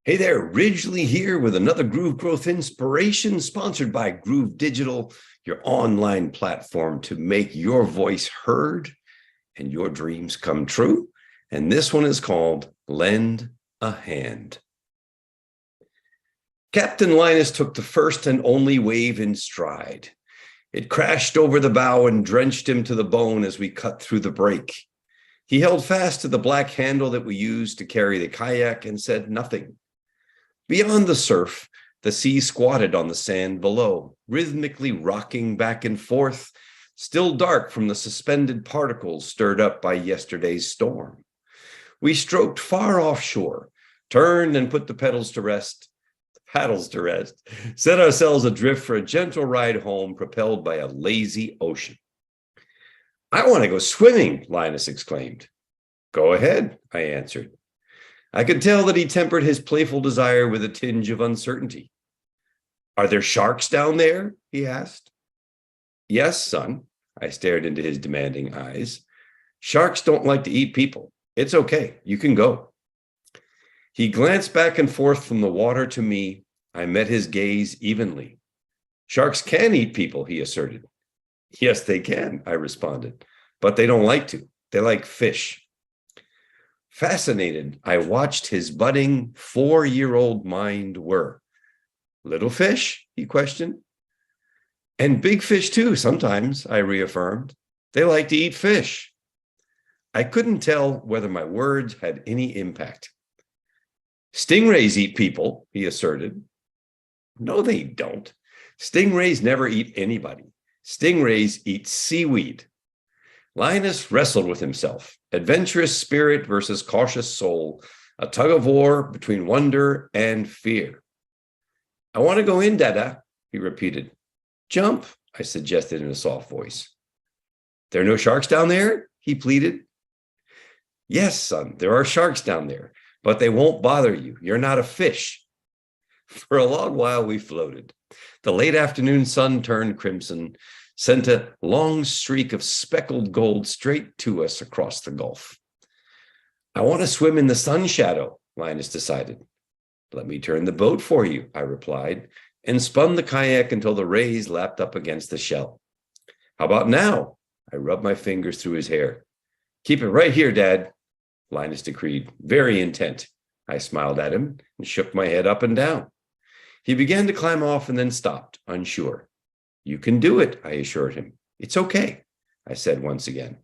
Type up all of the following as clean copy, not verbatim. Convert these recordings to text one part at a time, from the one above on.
Hey there, Ridgely here with another Groove Growth Inspiration sponsored by Groove Digital, your online platform to make your voice heard and your dreams come true. And this one is called Lend a Hand. Captain Linus took the first and only wave in stride. It crashed over the bow and drenched him to the bone as we cut through the break. He held fast to the black handle that we used to carry the kayak and said nothing. Beyond the surf, the sea squatted on the sand below, rhythmically rocking back and forth, still dark from the suspended particles stirred up by yesterday's storm. We stroked far offshore, turned and put the paddles to rest, set ourselves adrift for a gentle ride home propelled by a lazy ocean. "I want to go swimming," Linus exclaimed. "Go ahead," I answered. I could tell that he tempered his playful desire with a tinge of uncertainty. "Are there sharks down there?" he asked. "Yes, son." I stared into his demanding eyes. "Sharks don't like to eat people. It's okay. You can go." He glanced back and forth from the water to me. I met his gaze evenly. "Sharks can eat people," he asserted. "Yes, they can," I responded, "but they don't like to. They like fish." Fascinated, I watched his budding 4-year-old mind whir. "Little fish?" he questioned. "And big fish too, sometimes," I reaffirmed. "They like to eat fish." I couldn't tell whether my words had any impact. "Stingrays eat people," he asserted. "No, they don't. Stingrays never eat anybody. Stingrays eat seaweed." Linus wrestled with himself. Adventurous spirit versus cautious soul, a tug of war between wonder and fear. "I want to go in, Dada," he repeated. "Jump," I suggested in a soft voice. "There are no sharks down there?" he pleaded. "Yes, son, there are sharks down there, but they won't bother you. You're not a fish." For a long while, we floated. The late afternoon sun turned crimson, sent a long streak of speckled gold straight to us across the gulf. "I want to swim in the sun shadow," Linus decided. "Let me turn the boat for you," I replied, and spun the kayak until the rays lapped up against the shell. "How about now?" I rubbed my fingers through his hair. "Keep it right here, Dad," Linus decreed, very intent. I smiled at him and shook my head up and down. He began to climb off and then stopped, unsure. "You can do it," I assured him. "It's okay," I said once again.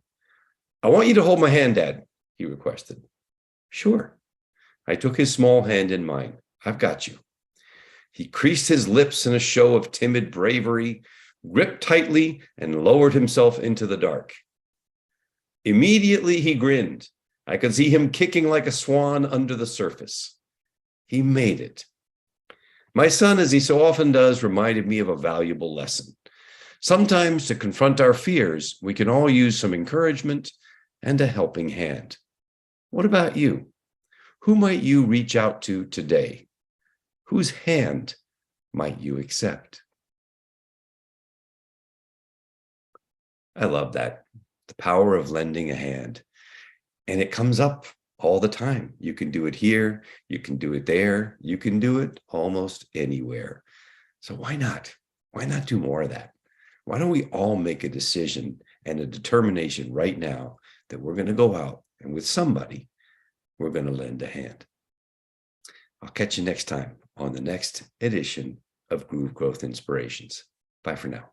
"I want you to hold my hand, Dad," he requested. "Sure." I took his small hand in mine. "I've got you." He creased his lips in a show of timid bravery, gripped tightly, and lowered himself into the dark. Immediately he grinned. I could see him kicking like a swan under the surface. He made it. My son, as he so often does, reminded me of a valuable lesson. Sometimes to confront our fears, we can all use some encouragement and a helping hand. What about you? Who might you reach out to today? Whose hand might you accept? I love that. The power of lending a hand. And it comes up all the time. You can do it here. You can do it there. You can do it almost anywhere. So why not? Why not do more of that? Why don't we all make a decision and a determination right now that we're going to go out and with somebody, we're going to lend a hand. I'll catch you next time on the next edition of Groove Growth Inspirations. Bye for now.